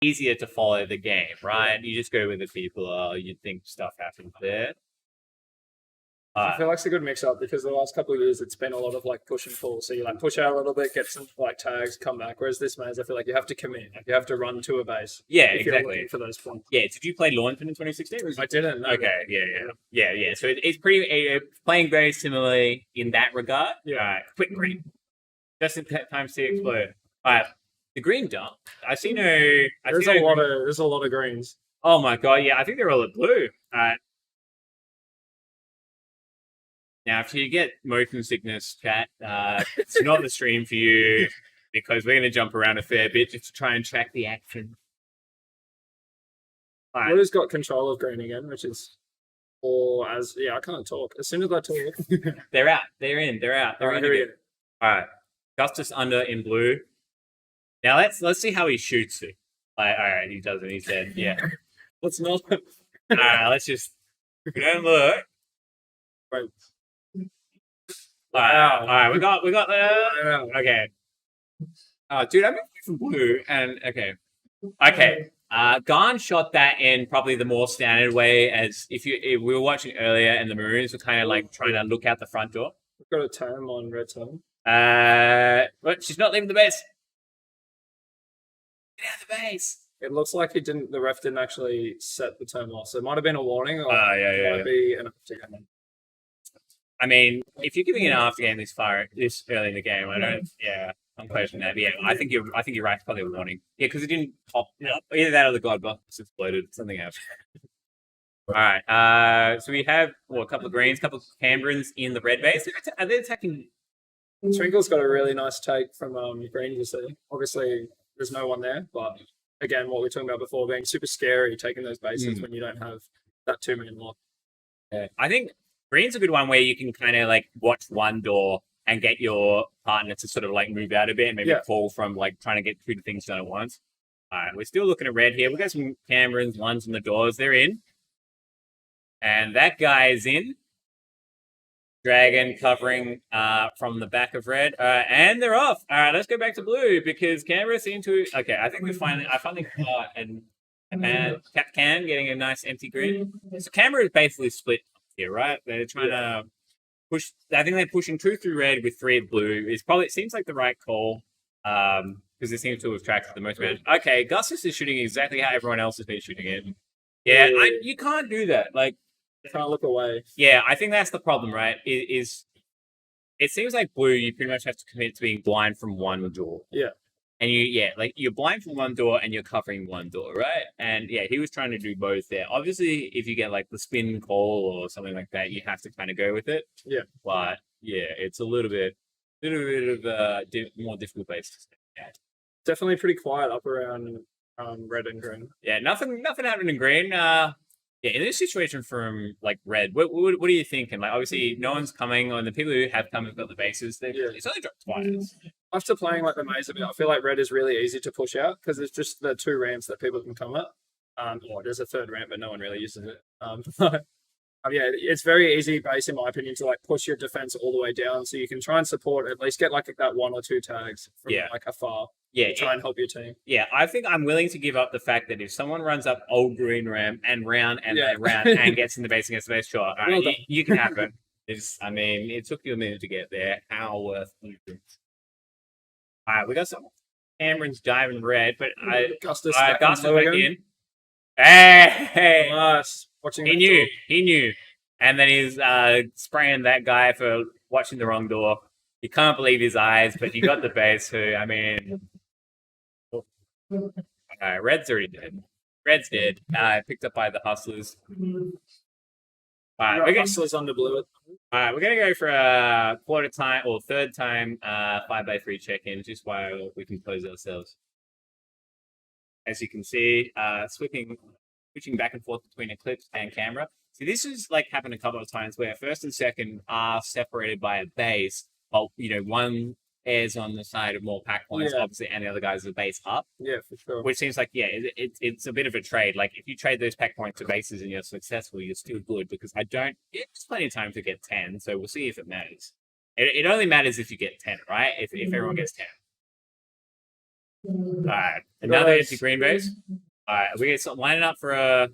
easier to follow the game, right? You just go with the people. You think stuff happens there. I feel like it's a good mix up because the last couple of years it's been a lot of like push and pull. So you like push out a little bit, get some like tags, come back. Whereas this maze, I feel like you have to commit. Like, you have to run to a base. Yeah, if you're exactly. looking for those points. Yeah, did you play Launch in 2016? I didn't. No, Okay, yeah. So it's pretty playing very similarly in that regard. Yeah. Quick green, just in time to see it explode. The green dump. I see no. There's a lot of there's a lot of greens. Oh my god, yeah, I think they're all at blue. Now, if you get motion sickness, chat, it's not the stream for you because we're going to jump around a fair bit just to try and track the action. Right. Blue's got control of green again, which is, I can't talk. As soon as I talk, they're out. They're in. They're out. They're in. All right, Gustus under in blue. Now let's see how he shoots it. All right, he doesn't. He's dead. Yeah. Let's not. All right, let's just don't look. Right. All right, we got okay. Dude, I'm from blue, and okay. Garn shot that in probably the more standard way, as if we were watching earlier, and the Maroons were kind of like trying to look out the front door. We've got a term on red term. But she's not leaving the base. Get out of the base. It looks like the ref didn't actually set the term off, so it might have been a warning, or it might be an aftergame. I mean, if you're giving an aftergame this early in the game, I'm questioning that. Yeah, I think you're right. It's probably a warning. Yeah, because it didn't pop up. Either that or the god buff exploded. Something else. All right. So we have a couple of greens, a couple of Cambrians in the red base. Are they attacking? Twinkle's got a really nice take from green. You see, obviously there's no one there, but again, what we were talking about before, being super scary, taking those bases when you don't have that 2-man lock. Yeah. I think green's a good one where you can kind of like watch one door and get your partner to sort of like move out a bit and maybe fall from like trying to get 2 things done at once. All right, we're still looking at red here. We've got some Camerons, ones on the doors. They're in. And that guy is in. Dragon covering from the back of red. And they're off. All right, let's go back to blue because Canberra seem to... Okay, I think I finally caught and Cap Can getting a nice empty green. So Canberra is basically split here, right? They're trying to push... I think they're pushing 2 through red with 3 at blue. It seems like the right call because it seems to have attracted the most amount. Okay, Gustus is shooting exactly how everyone else has been shooting it. Yeah, you can't do that. Like, can't look away. Yeah, I think that's the problem, right? It seems like blue, you pretty much have to commit to being blind from one door. Yeah. And you're blind from one door and you're covering one door, right? And yeah, he was trying to do both there. Obviously, if you get like the spin call or something like that, you have to kind of go with it. Yeah. But yeah, it's a little bit of a more difficult base to stay at. Definitely pretty quiet up around red and green. Yeah, nothing happening in green. Yeah, in this situation from like red, what are you thinking? Like, obviously, no one's coming, and the people who have come have got the bases. It's only dropped twice. After playing like the maze a bit, I feel like red is really easy to push out because it's just the 2 ramps that people can come at. There's a 3rd ramp, but no one really uses it. It's very easy base, in my opinion, to like push your defense all the way down, so you can try and support, at least get like that 1 or 2 tags from like afar. Yeah, try and help your team. Yeah, I think I'm willing to give up the fact that if someone runs up old green ramp and round and gets in the base against the base, sure, you can have it. It took you a minute to get there. How worth it? All right, we got some Camerons diving red, but Gustus back in. Hey, nice. He knew, and then he's spraying that guy for watching the wrong door. You can't believe his eyes, but you got the base. Red's already dead. Red's dead. Picked up by the Hustlers. Hustlers under blue. Alright, we're gonna go for a quarter time or third time 5x3 check-in, just while we can close ourselves. As you can see, switching back and forth between Eclipse and camera. See, this is like happened a couple of times where first and second are separated by a base, but one airs on the side of more pack points, obviously, and the other guy's a base up. Yeah, for sure. Which seems like, it's a bit of a trade. Like, if you trade those pack points to bases and you're successful, you're still good, because there's plenty of time to get 10, so we'll see if it matters. It only matters if you get 10, right? If everyone gets 10. Alright, another anti-green base. Alright, we get something lining up for a.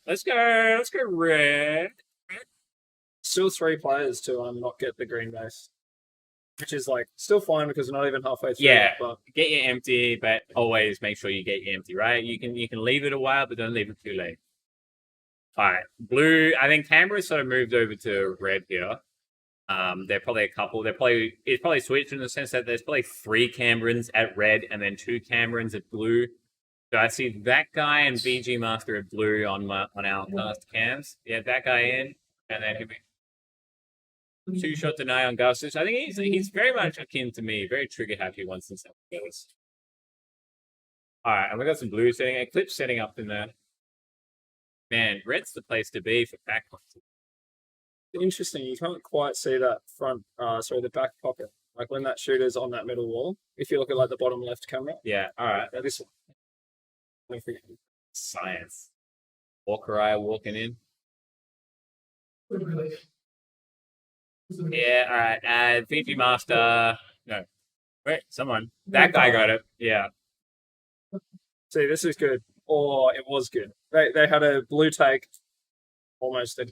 Let's go red. Still 3 players to not get the green base, which is like still fine because we're not even halfway through. Yeah, but get your empty, but always make sure you get your empty, right? You can leave it a while, but don't leave it too late. Alright, blue. I think Canberra sort of moved over to red here. They're probably a couple. It's probably switched in the sense that there's probably 3 Canberrans at red and then 2 Canberrans at blue. So I see that guy and VG Master at blue on our cast cams. Yeah, that guy in, and then 2-shot deny on Gustus. I think he's very much akin to me, very trigger happy once this goes. All right, and we got some blue setting, Eclipse setting up in there. Man, red's the place to be for back points. Interesting. You can't quite see that the back pocket. Like when that shooter's on that middle wall. If you look at like the bottom left camera. Yeah. All right. This one. Science. Walker Eye walking in. Yeah. All right. VG Master. No. Wait. Someone. That guy got it. Yeah. See, this is good. Or it was good. They had a blue take, almost a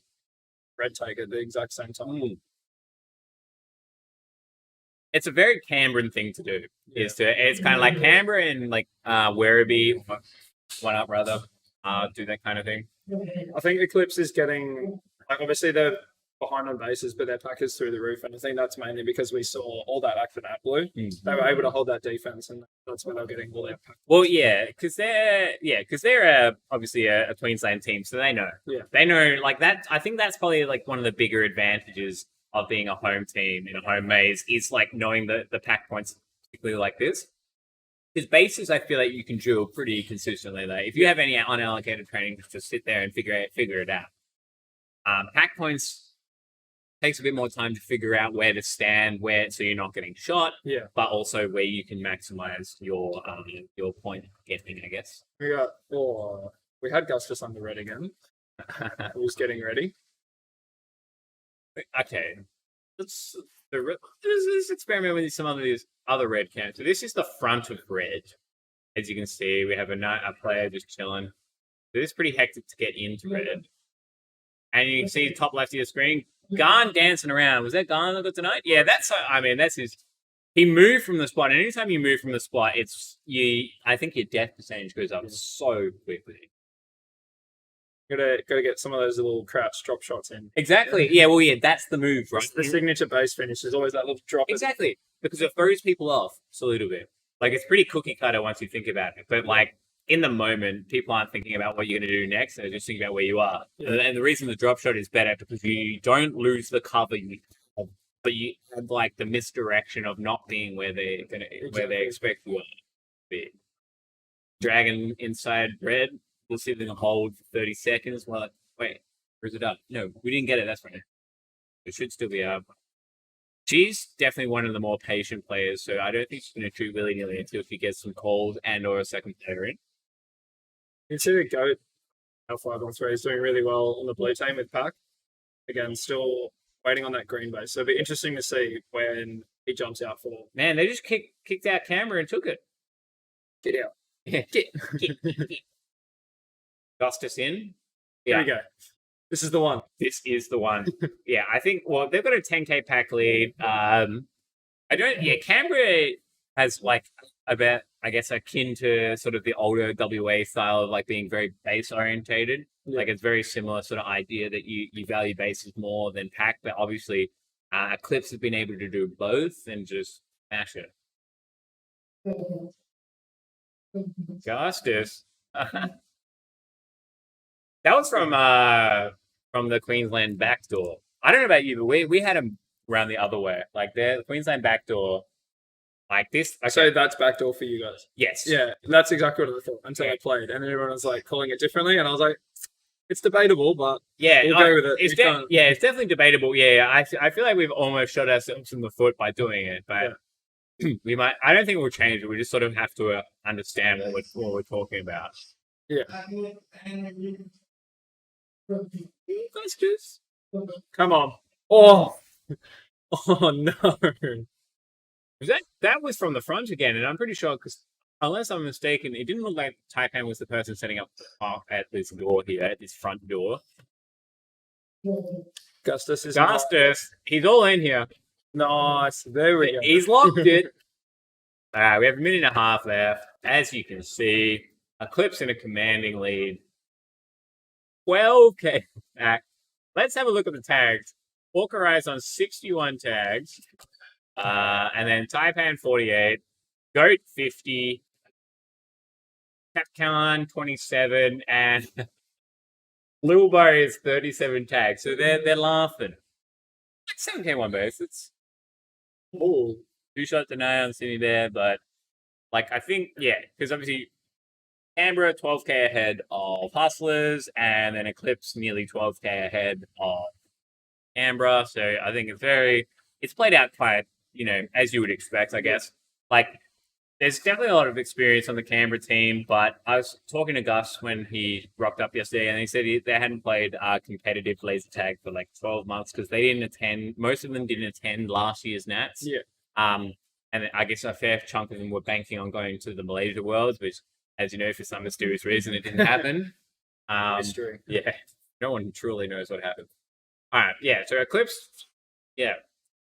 red take at the exact same time. It's a very Canberran thing to do. Yeah. It's kind of like Canberra and like Werribee, one up rather, do that kind of thing. I think Eclipse is getting like obviously they're behind on bases, but their pack is through the roof, and I think that's mainly because we saw all that action at blue. They were able to hold that defense, and that's where they're getting all their pack. Well, yeah, because they're obviously a Queensland team, so they know. Yeah, they know like that. I think that's probably like one of the bigger advantages of being a home team in a home maze is like knowing the pack points, particularly like this. Because bases, I feel like you can drill pretty consistently. Like if you have any unallocated training, just sit there and figure it out. Pack points takes a bit more time to figure out where to stand, so you're not getting shot. Yeah, but also where you can maximize your point getting, I guess. We had Gustus under red again. Who's getting ready? Okay, let's experiment with some of these other red cams. So this is the front of red. As you can see, we have a player just chilling. So this is pretty hectic to get into red. And you can see top left of your screen, Garn dancing around. Was that Garn that got tonight? Yeah, that's his. He moved from the spot. And anytime you move from the spot, I think your death percentage goes up so quickly. Gotta get some of those little crouch drop shots in. Exactly. Yeah, well, that's the move, right? The signature base finish is always that little drop. Exactly. Because it throws people off just a little bit. Like, it's pretty cookie cutter once you think about it. But, like, in the moment, people aren't thinking about what you're going to do next. They're just thinking about where you are. Yeah. And the reason the drop shot is better because you don't lose the cover you have, but you have, like, the misdirection of not being where they expect you to be. Dragon inside red. We'll see if they can hold for 30 seconds. Well, wait, where's it up? No, we didn't get it. That's right. It should still be up. She's definitely one of the more patient players, so I don't think she's going to shoot willy-nilly until she gets some calls and or a second player in. You see the GOAT L5-on-3 is doing really well on the blue team with pack. Again, still waiting on that green base. So it'll be interesting to see when he jumps out for. Man, they just kicked out camera and took it. Get out. Yeah, get. Gustus in. Yeah. Here we go. This is the one. This is the one. Yeah, I think. Well, they've got a 10k pack lead. Canberra has like about, I guess, akin to sort of the older WA style of like being very base orientated. Yeah. Like it's very similar sort of idea that you value bases more than pack, but obviously, Eclipse has been able to do both and just smash it. Gustus. That was from the Queensland backdoor. I don't know about you, but we had them around the other way. Like the Queensland backdoor, like this. Okay. So that's backdoor for you guys? Yes. Yeah, that's exactly what I thought until I played. And then everyone was like calling it differently. And I was like, it's debatable, but we'll go with it. It's definitely debatable. Yeah, I feel like we've almost shot ourselves in the foot by doing it. But we might. I don't think we'll change it. We just sort of have to understand what we're talking about. Yeah. Come on. Oh no. That was from the front again, and I'm pretty sure because unless I'm mistaken, it didn't look like Taipan was the person setting up at this door here, at this front door. Gustus is Gustus, he's all in here. nice. There we go. He's locked it. We have a minute and a half left. As you can see, Eclipse in a commanding lead. 12k back. Let's have a look at the tags. Orca on 61 tags. And then Taipan 48. Goat 50. Capcan 27. And Lilbo is 37 tags. So they're laughing. 7k1 base. It's Oh, 2 shots deny on Sydney there, but like I think, yeah, because obviously Canberra 12k ahead of Hustlers, and then Eclipse nearly 12k ahead of Canberra. So I think it's played out quite, as you would expect, I guess. Like, there's definitely a lot of experience on the Canberra team, but I was talking to Gus when he rocked up yesterday, and he said they hadn't played competitive laser tag for like 12 months because they didn't attend. Most of them didn't attend last year's Nats. yeah. And I guess a fair chunk of them were banking on going to the Malaysia Worlds, which, as you know, for some mysterious reason, it didn't happen. Mystery. Yeah, no one truly knows what happened. All right, yeah. So Eclipse, yeah.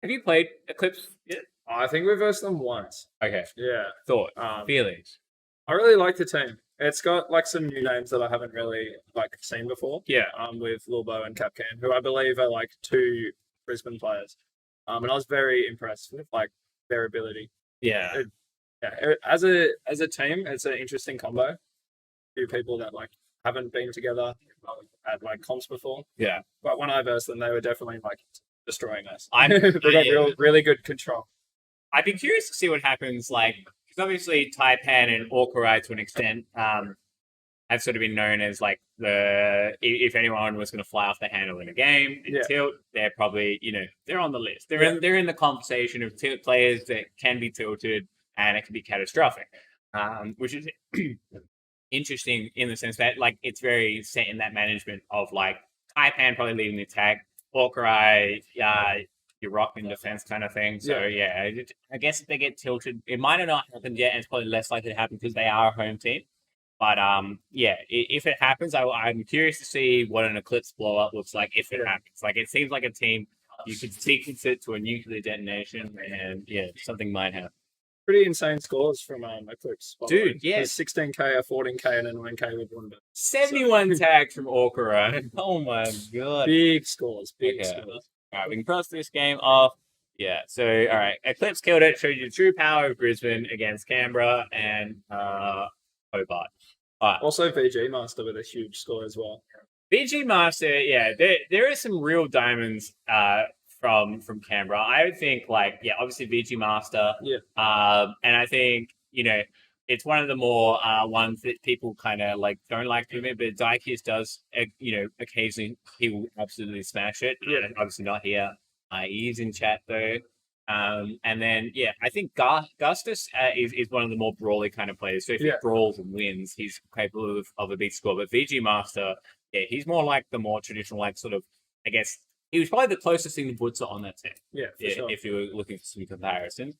Have you played Eclipse yet? I think we versed them once. Okay. Yeah. Thought, feelings. I really like the team. It's got like some new names that I haven't really like seen before. Yeah. With Lilbo and Capcan, who I believe are like 2 Brisbane players. And I was very impressed with like their ability. Yeah. As a team, it's an interesting combo. Few people that like haven't been together at like comps before. Yeah. But when I versed them, they were definitely like destroying us. They got really good control. I'd be curious to see what happens, like, because obviously Taipan and Orca to an extent have sort of been known as like if anyone was going to fly off the handle in a game and tilt, they're probably, they're on the list. They're in the conversation of tilt players that can be tilted and it can be catastrophic, which is interesting in the sense that like it's very set in that management of like Taipan probably leading the attack, Orca you rock in defense kind of thing. So yeah, I guess if they get tilted, it might have not happened yet, and it's probably less likely to happen because they are a home team. But if it happens, I'm curious to see what an Eclipse blow up looks like if it happens. Like it seems like a team you could sequence it to a nuclear detonation, and something might happen. Pretty insane scores from Eclipse. Dude, yeah. 16k, a 14k, and a 9k with one. 71 tags from Orca. Oh my god. Big scores. Big scores. All right, we can cross this game off. Yeah, so, all right. Eclipse killed it. Showed you the true power of Brisbane against Canberra and Hobart. All right. Also, VG Master with a huge score as well. VG Master, yeah, there are some real diamonds from Canberra. I would think, obviously VG Master. Yeah. And I think, it's one of the more ones that people kind of don't like to admit, but Daikius does, occasionally he will absolutely smash it. Yeah. Obviously not here. He's in chat though. And then, I think Gustus is one of the more brawly kind of players. So if he brawls and wins, he's capable of a big score. But VG Master, he's more like the more traditional, I guess, he was probably the closest thing to Butzer on that team. Yeah, for sure. If you were looking for some comparisons.